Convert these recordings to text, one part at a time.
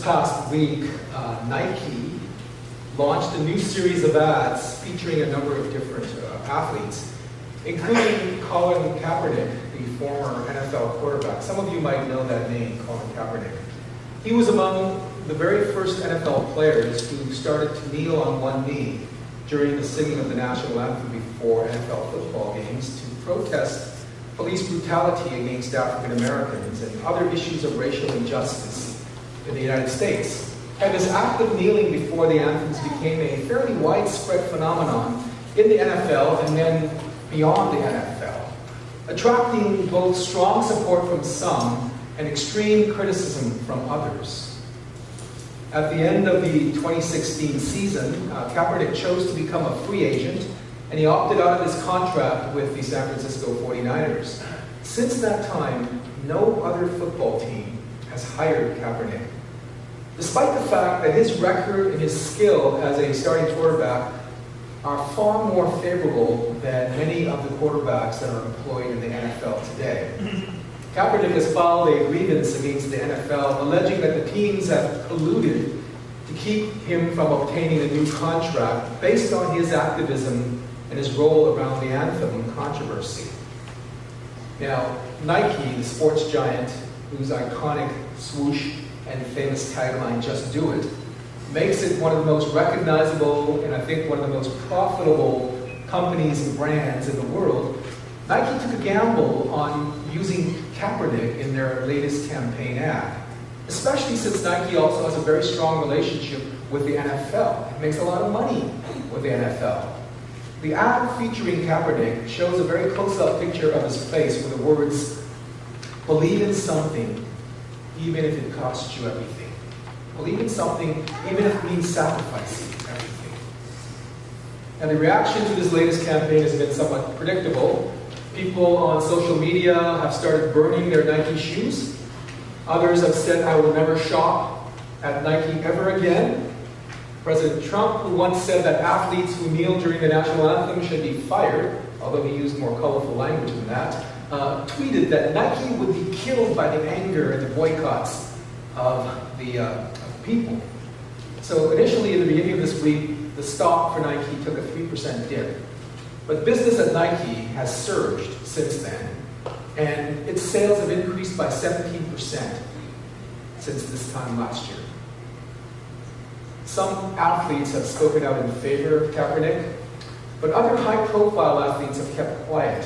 past week, Nike launched a new series of ads featuring a number of different athletes, including Colin Kaepernick, the former NFL quarterback. Some of you might know that name, Colin Kaepernick. He was among the very first NFL players who started to kneel on one knee during the singing of the national anthem before NFL football games to protest police brutality against African Americans and other issues of racial injustice in the United States. And this act of kneeling before the anthems became a fairly widespread phenomenon in the NFL and then beyond the NFL, attracting both strong support from some and extreme criticism from others. At the end of the 2016 season, Kaepernick chose to become a free agent, and he opted out of his contract with the San Francisco 49ers. Since that time, no other football team has hired Kaepernick, despite the fact that his record and his skill as a starting quarterback are far more favorable than many of the quarterbacks that are employed in the NFL today. Kaepernick has filed a grievance against the NFL, alleging that the teams have colluded to keep him from obtaining a new contract based on his activism and his role around the anthem controversy. Now, Nike, the sports giant whose iconic swoosh and famous tagline, "Just Do It," makes it one of the most recognizable and I think one of the most profitable companies and brands in the world. Nike took a gamble on using Kaepernick in their latest campaign ad, especially since Nike also has a very strong relationship with the NFL. It makes a lot of money with the NFL. The ad featuring Kaepernick shows a very close-up picture of his face with the words, "Believe in something, even if it costs you everything." Believe in something, even if it means sacrificing everything. And the reaction to this latest campaign has been somewhat predictable. People on social media have started burning their Nike shoes. Others have said, "I will never shop at Nike ever again." President Trump, who once said that athletes who kneel during the national anthem should be fired, although he used more colorful language than that, tweeted that Nike would be killed by the anger and the boycotts of the people. So initially, in the beginning of this week, the stock for Nike took a 3% dip. But business at Nike has surged since then, and its sales have increased by 17% since this time last year. Some athletes have spoken out in favor of Kaepernick, but other high-profile athletes have kept quiet.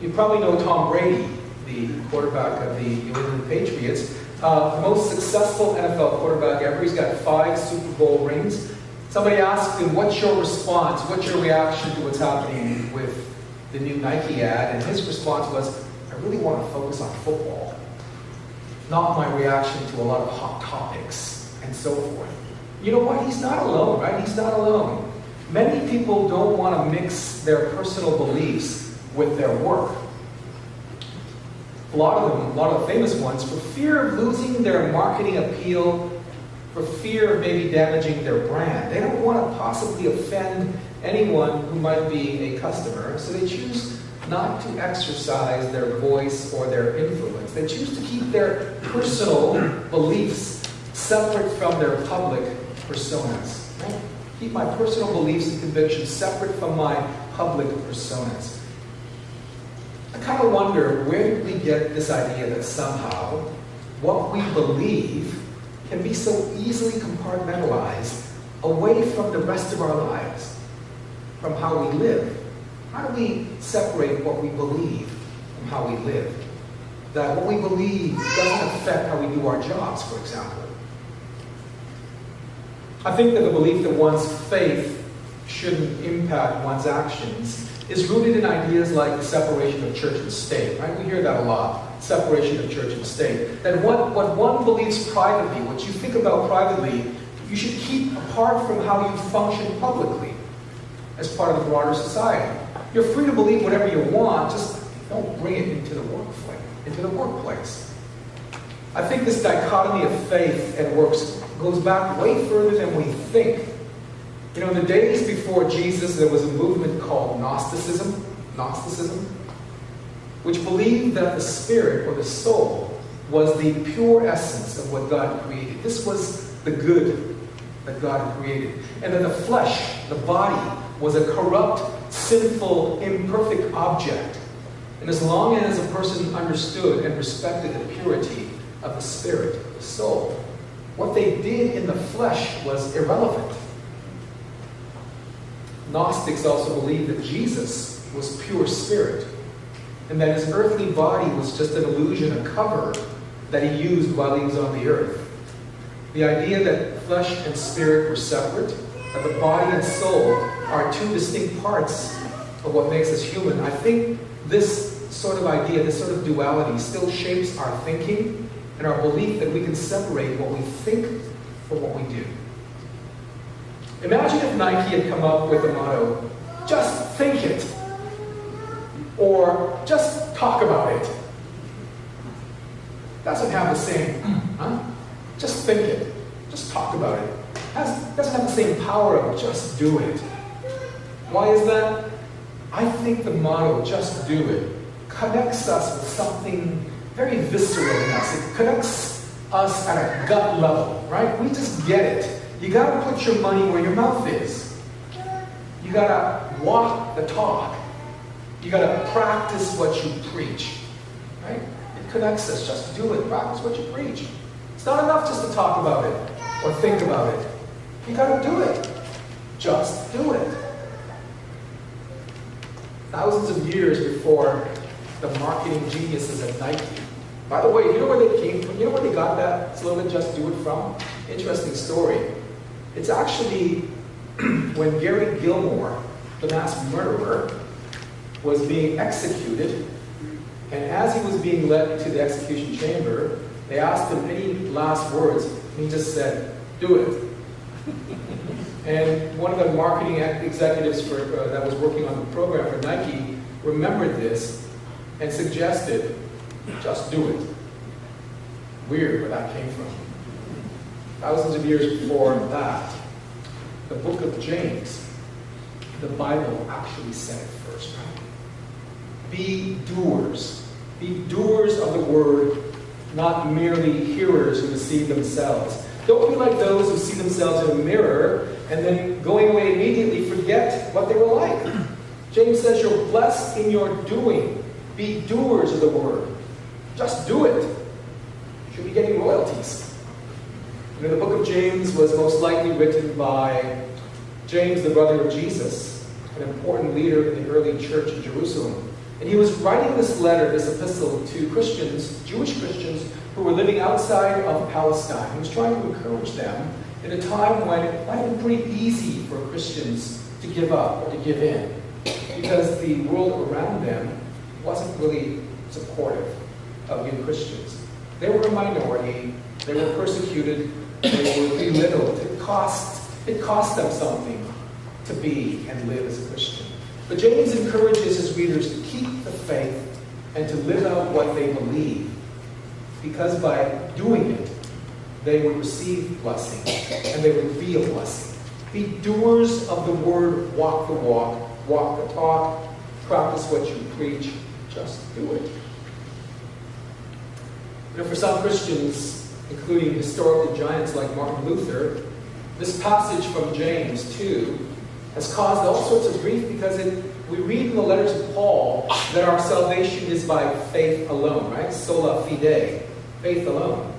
You probably know Tom Brady, the quarterback of the New England Patriots, the most successful NFL quarterback ever. He's got 5 Super Bowl rings. Somebody asked him, "What's your response? What's your reaction to what's happening with the new Nike ad?" And his response was, "I really want to focus on football, not my reaction to a lot of hot topics and so forth." You know what? He's not alone, right? He's not alone. Many people don't want to mix their personal beliefs with their work. A lot of them, a lot of the famous ones, for fear of losing their marketing appeal, for fear of maybe damaging their brand. They don't want to possibly offend anyone who might be a customer, so they choose not to exercise their voice or their influence. They choose to keep their personal beliefs separate from their public personas. Right? Keep my personal beliefs and convictions separate from my public personas. I kind of wonder, where did we get this idea that somehow what we believe can be so easily compartmentalized away from the rest of our lives, from how we live? How do we separate what we believe from how we live? That what we believe doesn't affect how we do our jobs, for example. I think that the belief that one's faith shouldn't impact one's actions is rooted in ideas like the separation of church and state, right? We hear that a lot, separation of church and state. That what one believes privately, what you think about privately, you should keep apart from how you function publicly as part of the broader society. You're free to believe whatever you want, just don't bring it into the workplace. I think this dichotomy of faith and works goes back way further than we think. You know, in the days before Jesus, there was a movement called Gnosticism, which believed that the spirit or the soul was the pure essence of what God created. This was the good that God had created. And that the flesh, the body, was a corrupt, sinful, imperfect object. And as long as a person understood and respected the purity of the spirit, the soul, what they did in the flesh was irrelevant. Gnostics also believed that Jesus was pure spirit, and that his earthly body was just an illusion, a cover that he used while he was on the earth. The idea that flesh and spirit were separate, that the body and soul are two distinct parts of what makes us human, I think this sort of idea, this sort of duality still shapes our thinking and our belief that we can separate what we think from what we do. Imagine if Nike had come up with the motto, just think it, or just talk about it. Doesn't have the same, just think it, just talk about it. Doesn't have the same power of just do it. Why is that? I think the motto, just do it, connects us with something very visceral in us. It connects us at a gut level, right? We just get it. You gotta put your money where your mouth is. You gotta walk the talk. You gotta practice what you preach, right? It connects us. Just do it. Practice what you preach. It's not enough just to talk about it or think about it. You gotta do it. Just do it. Thousands of years before the marketing geniuses at Nike. By the way, you know where they came from? You know where they got that slogan, just do it from? Interesting story. It's actually when Gary Gilmore, the mass murderer, was being executed, and as he was being led to the execution chamber, they asked him any last words, and he just said, do it. And one of the marketing executives that was working on the program for Nike remembered this and suggested, just do it. Weird where that came from. Thousands of years before that, the book of James, the Bible actually said it first, right? Be doers. Be doers of the word, not merely hearers who deceive themselves. Don't be like those who see themselves in a mirror and then going away immediately forget what they were like. James says you're blessed in your doing. Be doers of the word. Just do it. You should be getting royalties. You know, the book of James was most likely written by James, the brother of Jesus, an important leader in the early church in Jerusalem. And he was writing this letter, this epistle, to Christians, Jewish Christians, who were living outside of Palestine. He was trying to encourage them in a time when it might have been pretty easy for Christians to give up or to give in, because the world around them wasn't really supportive of new Christians. They were a minority, they were persecuted, they were belittled. It cost them something to be and live as a Christian. But James encourages his readers to keep the faith and to live out what they believe, because by doing it, they would receive blessing and they would be a blessing. Be doers of the word, walk the walk, walk the talk, practice what you preach, just do it. You know, for some Christians, including historical giants like Martin Luther, this passage from James 2 has caused all sorts of grief, because we read in the letters of Paul that our salvation is by faith alone, right? Sola fide, faith alone.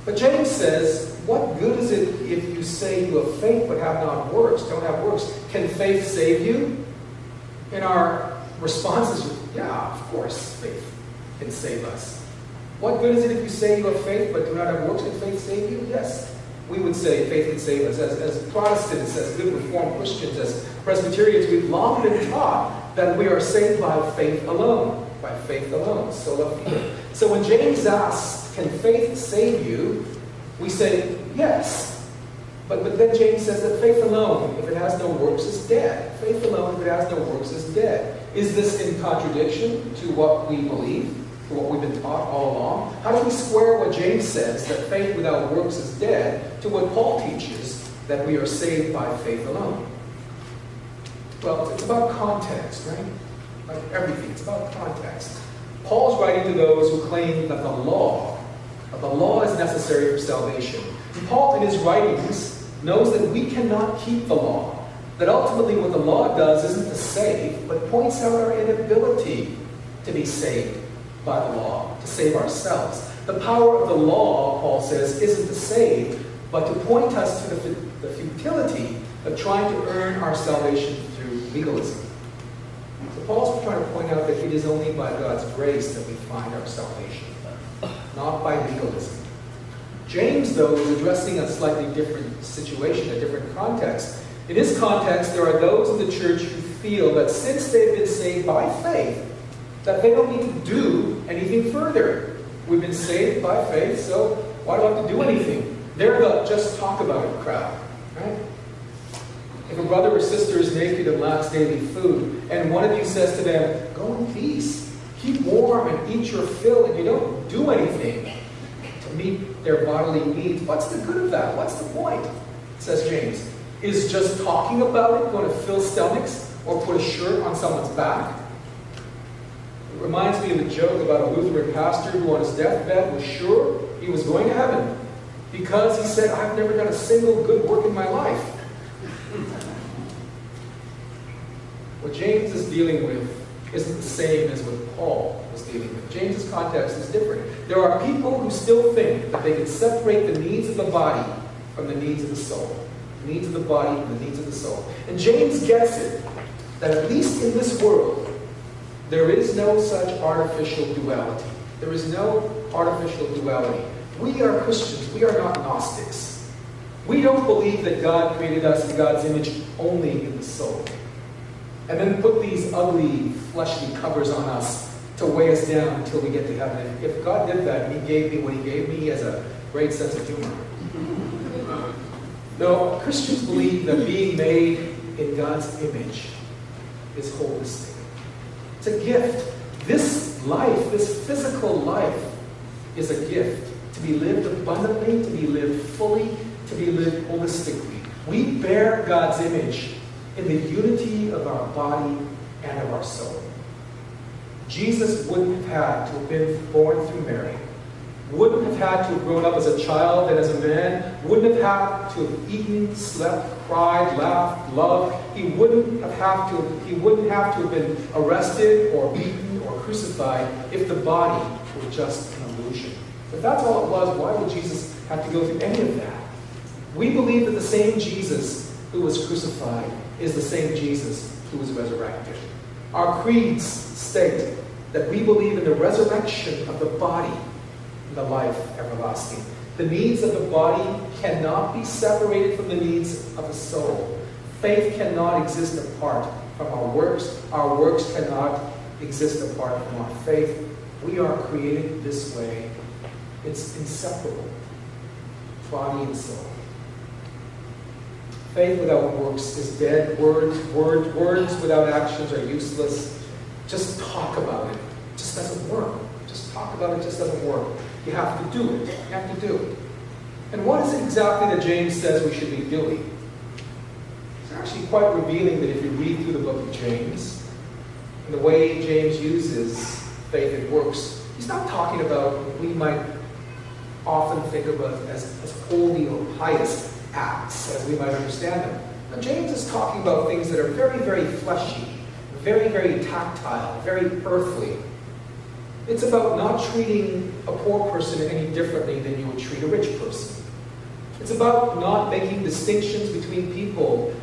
But James says, what good is it if you say you have faith but have not works, don't have works? Can faith save you? And our response is, yeah, of course faith can save us. What good is it if you say you have faith but do not have works? Can faith save you? Yes. We would say faith can save us. As Protestants, as good Reformed Christians, as Presbyterians, we've long been taught that we are saved by faith alone. By faith alone. Sola fide. So when James asks, can faith save you? We say, yes. But then James says that faith alone, if it has no works, is dead. Faith alone, if it has no works, is dead. Is this in contradiction to what we believe, to what we've been taught all along? How do we square what James says, that faith without works is dead, to what Paul teaches, that we are saved by faith alone? Well, it's about context, right? Like everything, it's about context. Paul's writing to those who claim that the law The law is necessary for salvation. And Paul, in his writings, knows that we cannot keep the law. That ultimately what the law does isn't to save, but points out our inability to be saved by the law, to save ourselves. The power of the law, Paul says, isn't to save, but to point us to the futility of trying to earn our salvation through legalism. So Paul's trying to point out that it is only by God's grace that we find our salvation, not by legalism. James, though, is addressing a slightly different situation, a different context. In his context, there are those in the church who feel that since they've been saved by faith, that they don't need to do anything further. We've been saved by faith, so why do I have to do anything? They're the just talk about it crowd, right? If a brother or sister is naked and lacks daily food, and one of you says to them, go in peace, keep warm and eat your fill, and you don't do anything to meet their bodily needs, what's the good of that? What's the point? Says James. Is just talking about it going to fill stomachs or put a shirt on someone's back? It reminds me of a joke about a Lutheran pastor who on his deathbed was sure he was going to heaven because he said, I've never done a single good work in my life. What James is dealing with isn't the same as what Paul was dealing with. James's context is different. There are people who still think that they can separate the needs of the body from the needs of the soul. The needs of the body and the needs of the soul. And James gets it, that at least in this world, there is no such artificial duality. There is no artificial duality. We are Christians. We are not Gnostics. We don't believe that God created us in God's image only in the soul. And then put these ugly, fleshly covers on us to weigh us down until we get to heaven. If God did that and He gave me what He gave me, He has a great sense of humor. No, Christians believe that being made in God's image is holistic. It's a gift. This life, this physical life, is a gift to be lived abundantly, to be lived fully, to be lived holistically. We bear God's image in the unity of our body and of our soul. Jesus wouldn't have had to have been born through Mary, wouldn't have had to have grown up as a child and as a man, wouldn't have had to have eaten, slept, cried, laughed, loved. He wouldn't have to have been arrested or beaten or crucified if the body were just an illusion. If that's all it was, why would Jesus have to go through any of that? We believe that the same Jesus who was crucified is the same Jesus who was resurrected. Our creeds state that we believe in the resurrection of the body and the life everlasting. The needs of the body cannot be separated from the needs of the soul. Faith cannot exist apart from our works. Our works cannot exist apart from our faith. We are created this way. It's inseparable, body and soul. Faith without works is dead. Words without actions are useless. Just talk about it. It just doesn't work. Just talk about it. It just doesn't work. You have to do it. You have to do it. And what is it exactly that James says we should be doing? It's actually quite revealing that if you read through the book of James, and the way James uses faith and works, he's not talking about what we might often think of as holy or pious acts, as we might understand them. Now, James is talking about things that are very, very fleshy, very, very tactile, very earthly. It's about not treating a poor person any differently than you would treat a rich person. It's about not making distinctions between people.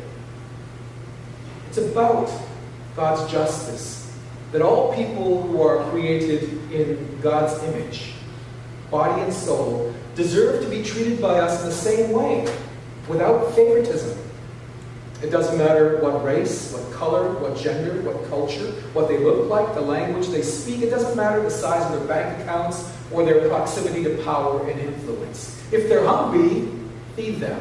It's about God's justice, that all people who are created in God's image, body and soul, deserve to be treated by us in the same way, without favoritism. It doesn't matter what race, what color, what gender, what culture, what they look like, the language they speak. It doesn't matter the size of their bank accounts or their proximity to power and influence. If they're hungry, feed them.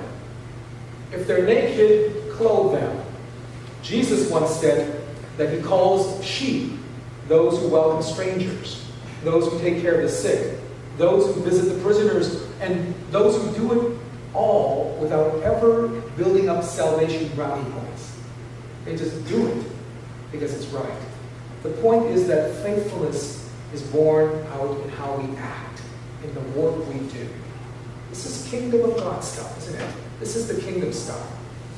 If they're naked, clothe them. Jesus once said that He calls sheep those who welcome strangers, those who take care of the sick, those who visit the prisoners, and those who do it all without ever building up salvation brownie points. They just do it because it's right. The point is that faithfulness is born out in how we act. in the work we do. This is kingdom of God stuff, isn't it? This is the kingdom stuff.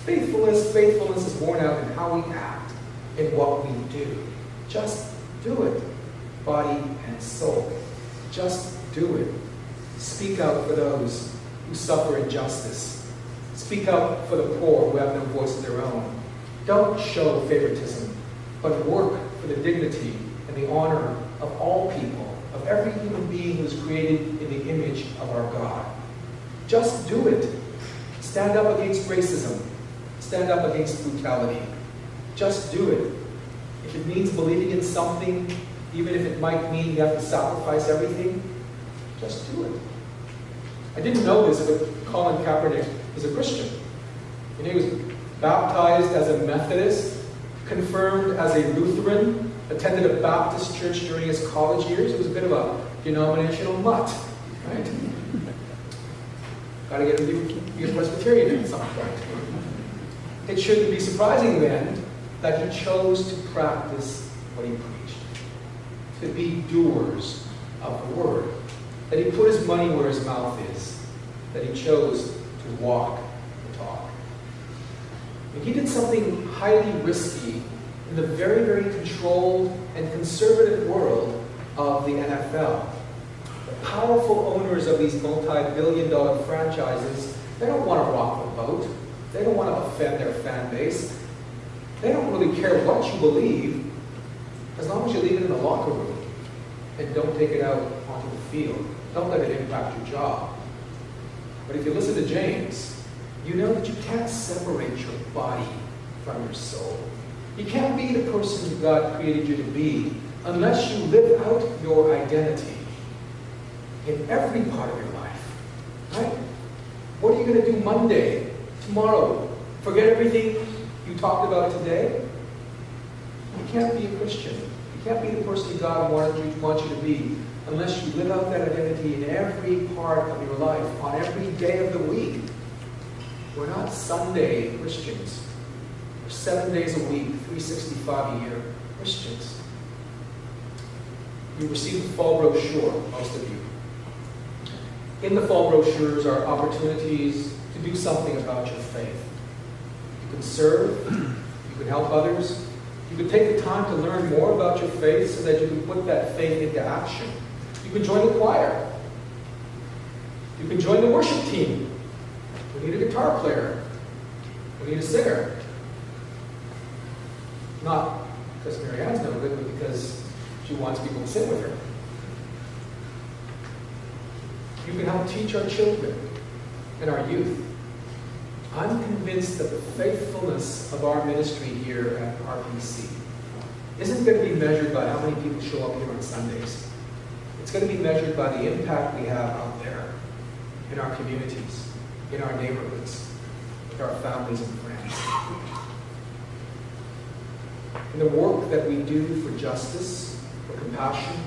Faithfulness is born out in how we act, in what we do. Just do it, body and soul. Just do it. Speak out for those who suffer injustice. Speak out for the poor who have no voice of their own. Don't show favoritism, but work for the dignity and the honor of all people, of every human being who is created in the image of our God. Just do it. Stand up against racism. Stand up against brutality. Just do it. If it means believing in something, even if it might mean you have to sacrifice everything, just do it. I didn't know this, but Colin Kaepernick is a Christian. And he was baptized as a Methodist, confirmed as a Lutheran, attended a Baptist church during his college years. It was a bit of a denominational mutt, right? Got to get him to be a Presbyterian at some point. It shouldn't be surprising then that he chose to practice what he preached, to be doers of the word, that he put his money where his mouth is, that he chose to walk the talk. And he did something highly risky in the very, very controlled and conservative world of the NFL. The powerful owners of these multi-billion-dollar franchises, they don't want to rock the boat. They don't want to offend their fan base. They don't really care what you believe, as long as you leave it in the locker room and don't take it out onto the field. Don't let it impact your job. But if you listen to James, you know that you can't separate your body from your soul. You can't be the person who God created you to be unless you live out your identity in every part of your life. Right? What are you going to do Monday, tomorrow? Forget everything you talked about today? You can't be a Christian. You can't be the person God wants you to be unless you live out that identity in every part of your life, on every day of the week. We're not Sunday Christians. We're 7 days a week, 365 a year Christians. You received the fall brochure, most of you. In the fall brochures are opportunities to do something about your faith. You can serve, you can help others, you can take the time to learn more about your faith so that you can put that faith into action. You can join the choir. You can join the worship team. We need a guitar player. We need a singer. Not because Marianne's no good, but because she wants people to sing with her. You can help teach our children and our youth. I'm convinced that the faithfulness of our ministry here at RPC isn't going to be measured by how many people show up here on Sundays. It's going to be measured by the impact we have out there in our communities, in our neighborhoods, with our families and friends. In the work that we do for justice, for compassion,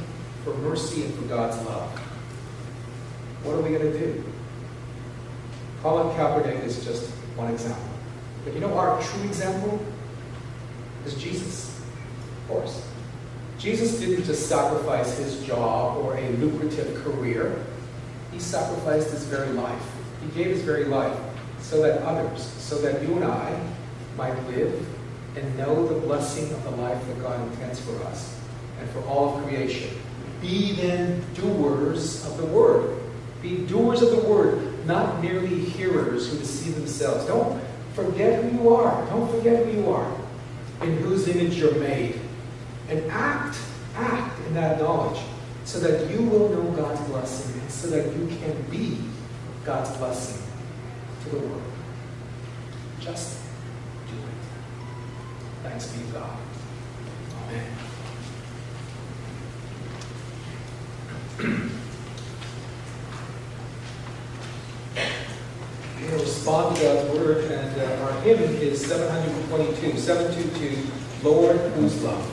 for mercy, and for God's love. What are we going to do? Colin Kaepernick is just one example. But you know our true example is Jesus, of course. Jesus didn't just sacrifice his job or a lucrative career. He sacrificed his very life. He gave his very life so that others, so that you and I might live and know the blessing of the life that God intends for us and for all of creation. Be then doers of the word. Be doers of the word, not merely hearers who deceive themselves. Don't forget who you are. Don't forget who you are, in whose image you're made. And act in that knowledge so that you will know God's blessing and so that you can be God's blessing to the world. Just do it. Thanks be to God. Amen. We're going to respond to God's word, and our hymn is 722, 722, Lord, whose love.